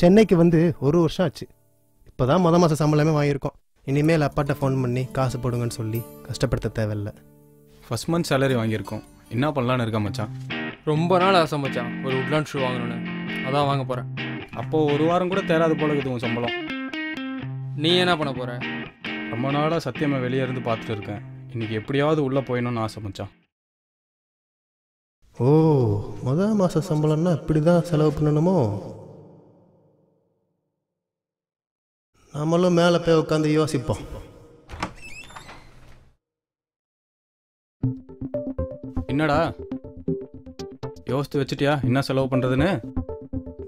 சென்னைக்கு வந்து 1 வருஷம் ஆச்சு. இப்போ தான் மாத சம்பளமே வாங்கியிருக்கோம். இனிமேல் அப்பாட்ட ஃபோன் பண்ணி காசு போடுங்கன்னு சொல்லி கஷ்டப்படுத்த தேவையில்லை. ஃபர்ஸ்ட் மந்த் சேலரி வாங்கியிருக்கோம். என்ன பண்ணலான்னு இருக்கா மச்சான்? ரொம்ப நாள் ஆசை மச்சான் ஒரு உட்லாண்ட் ஷூ வாங்கணும்னு. அதான் வாங்க போகிறேன். அப்போது ஒரு வாரம் கூட தேராது போல இருக்குது உன் சம்பளம். நீ என்ன பண்ண போகிற? ரொம்ப நாளாக சத்தியமாக வெளியே இருந்து பார்த்துட்டு இருக்கேன். இன்றைக்கி எப்படியாவது உள்ளே போயணும்னு ஆசை மச்சான். ஓ, மாத சம்பளம்னா இப்படி தான் செலவு பண்ணணுமோ? நம்மளும் மேலே போய் உட்காந்து யோசிப்போம். என்னடா யோசித்து வச்சுட்டியா என்ன செலவு பண்ணுறதுன்னு?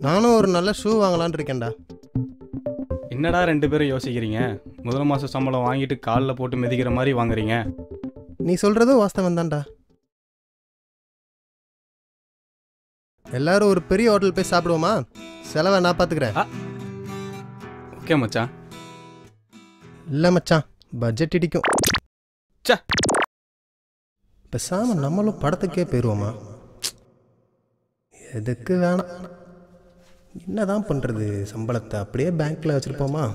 நானும் ஒரு நல்ல ஷூ வாங்கலான்னு இருக்கேன்டா. என்னடா 2 பேரும் யோசிக்கிறீங்க? முதல் மாத சம்பளம் வாங்கிட்டு காலில் போட்டு மிதிக்கிற மாதிரி வாங்குறீங்க. நீ சொல்கிறதும் வாஸ்தவம் தான்டா. எல்லாரும் ஒரு பெரிய ஹோட்டல் போய் சாப்பிடுவோமா? செலவை நான் பார்த்துக்கிறேன். ஓகே மச்சான். இல்லை மச்சான், பட்ஜெட் இடிக்கும். சே, பேசாமல் நம்மளும் படத்துக்கே போயிடுவோமா? எதுக்கு வேணாம். என்னதான் பண்ணுறது? சம்பளத்தை அப்படியே பேங்க்கில் வச்சுருப்போமா?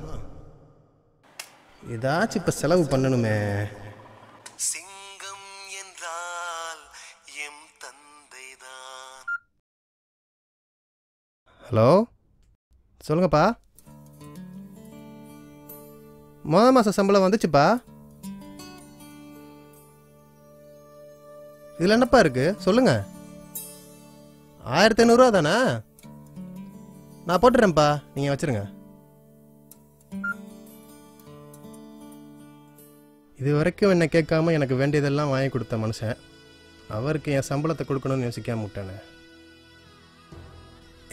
ஏதாச்சும் இப்போ செலவு பண்ணணுமே. சிங்கம் என்றால் எம் தந்தைதான். ஹலோ, சொல்லுங்கப்பா. மாத சம்பளம் வந்துச்சுப்பா. இதில் என்னப்பா இருக்கு சொல்லுங்க. 1500 தானே? நான் போட்டுறேன்ப்பா, நீங்கள் வச்சுருங்க. இது வரைக்கும் என்னை கேட்காம எனக்கு வேண்டியதெல்லாம் வாங்கி கொடுத்த மனுஷன் அவருக்கு என் சம்பளத்தை கொடுக்கணும்னு யோசிக்காம விட்டானே.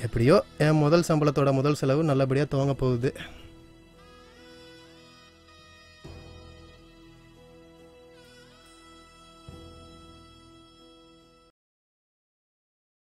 எப்படியோ என் முதல் சம்பளத்தோட முதல் செலவு நல்லபடியாக துவங்க போகுது.